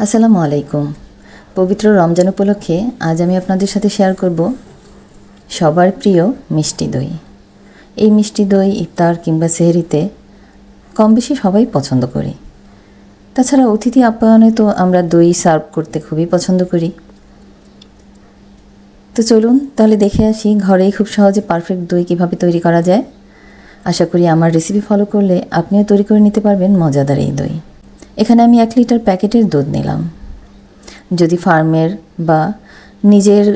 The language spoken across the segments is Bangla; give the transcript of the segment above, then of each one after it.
আসসালামু আলাইকুম। পবিত্র রমজান উপলক্ষে আজ আমি আপনাদের সাথে শেয়ার করব সবার প্রিয় মিষ্টি দই। এই মিষ্টি দই ইফতার কিংবা সেহরিতে কম বেশি সবাই পছন্দ করি। তাছাড়া অতিথি আপ্যায়নে তো আমরা দই সার্ভ করতে খুবই পছন্দ করি। তো চলুন তাহলে দেখে আসি ঘরেই খুব সহজে পারফেক্ট দই কীভাবে তৈরি করা যায়। আশা করি আমার রেসিপি ফলো করলে আপনিও তৈরি করে নিতে পারবেন মজাদার এই দই। এখানে আমি 1 লিটার প্যাকেটের দুধ নিলাম। যদি ফার্মের বা নিজের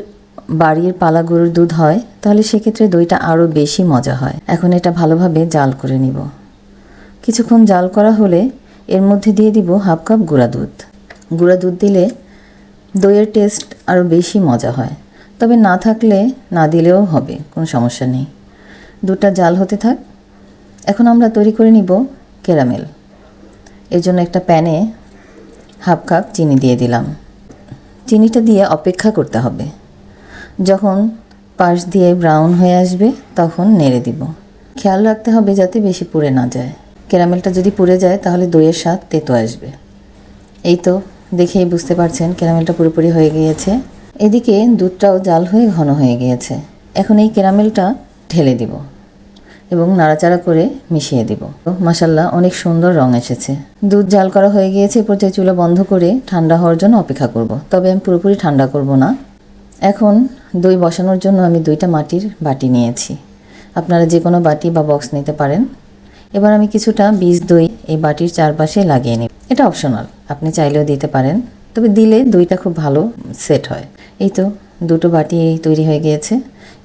বাড়ির পালা গরুর দুধ হয় তাহলে সেক্ষেত্রে দইটা আরও বেশি মজা হয়। এখন এটা ভালোভাবে জাল করে নিব। কিছুক্ষণ জাল করা হলে এর মধ্যে দিয়ে দিব হাফ কাপ গুঁড়া দুধ। গুঁড়া দুধ দিলে দইয়ের টেস্ট আরও বেশি মজা হয়, তবে না থাকলে না দিলেও হবে, কোনো সমস্যা নেই। দুধটা জাল হতে থাক। এখন আমরা তৈরি করে নিব ক্যারামেল। এর জন্য একটা প্যানে হাফ কাপ চিনি দিয়ে দিলাম। চিনিটা দিয়ে অপেক্ষা করতে হবে। যখন পাশ দিয়ে ব্রাউন হয়ে আসবে তখন নেড়ে দিব। খেয়াল রাখতে হবে যাতে বেশি পুড়ে না যায়। ক্যারামেলটা যদি পুড়ে যায় তাহলে দইয়ের স্বাদ তেতো আসবে। এই তো দেখেই বুঝতে পারছেন ক্যারামেলটা পুরোপুরি হয়ে গিয়েছে। এদিকে দুধটাও জাল হয়ে ঘন হয়ে গিয়েছে। এখন এই ক্যারামেলটা ঢেলে দিব এবং নাড়াচাড়া করে মিশিয়ে দিব। মাশাআল্লাহ, অনেক সুন্দর রং এসেছে। দুধ জাল করা হয়ে গিয়েছে। এ পর্যায়ে চুলা বন্ধ করে ঠান্ডা হওয়ার জন্য অপেক্ষা করব। তবে আমি পুরোপুরি ঠান্ডা করব না। এখন দই বসানোর জন্য আমি 2টা মাটির বাটি নিয়েছি। আপনারা যে কোনো বাটি বা বক্স নিতে পারেন। এবার আমি কিছুটা বীজ দই এই বাটির চারপাশে লাগিয়ে নিই। এটা অপশনাল, আপনি চাইলেও দিতে পারেন, তবে দিলে দইটা খুব ভালো সেট হয়। এই তো 2টো বাটি তৈরি হয়ে গিয়েছে।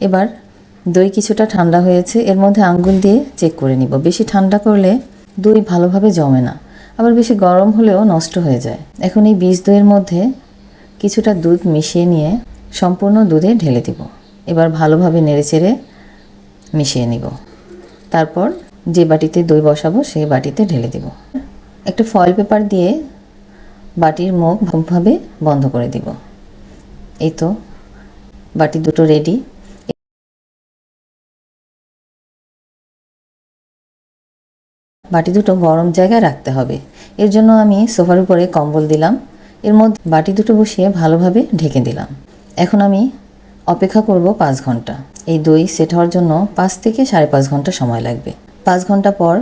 এবার দই কিছুটা ঠান্ডা হয়েছে, এর মধ্যে আঙ্গুল দিয়ে চেক করে নিব। বেশি ঠান্ডা করলে দই ভালোভাবে জমে না, আবার বেশি গরম হলেও নষ্ট হয়ে যায়। এখন এই বীজ দইয়ের মধ্যে কিছুটা দুধ মিশিয়ে নিয়ে সম্পূর্ণ দুধে ঢেলে দিব। এবার ভালোভাবে নেড়েচেড়ে মিশিয়ে নিব। তারপর যে বাটিতে দই বসাবো সেই বাটিতে ঢেলে দিব। একটা ফয়েল পেপার দিয়ে বাটির মুখ ভাবে বন্ধ করে দিব। এই তো বাটি দুটো রেডি। বাটি দুটো গরম জায়গায় রাখতে হবে। এর জন্য আমি সোফার উপরে কম্বল দিলাম। এর মধ্যে বাটি দুটো বসিয়ে ভালোভাবে ঢেকে দিলাম। এখন আমি অপেক্ষা করব 5 ঘন্টা। এই দই সেট হওয়ার জন্য 5 থেকে 5.5 ঘন্টা সময় লাগবে। 5 ঘন্টা পর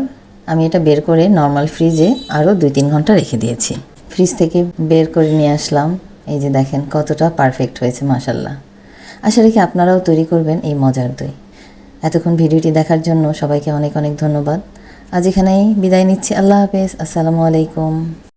আমি এটা বের করে নর্মাল ফ্রিজে আরও 2-3 ঘন্টা রেখে দিয়েছি। ফ্রিজ থেকে বের করে নিয়ে আসলাম। এই যে দেখেন কতটা পারফেক্ট হয়েছে, মাশাআল্লাহ। আশা রাখি আপনারাও তৈরি করবেন এই মজার দই। এতক্ষণ ভিডিওটি দেখার জন্য সবাইকে অনেক অনেক ধন্যবাদ। আজ এখানেই বিদায় নিচ্ছি। আল্লাহ হাফেজ। আসসালামু আলাইকুম।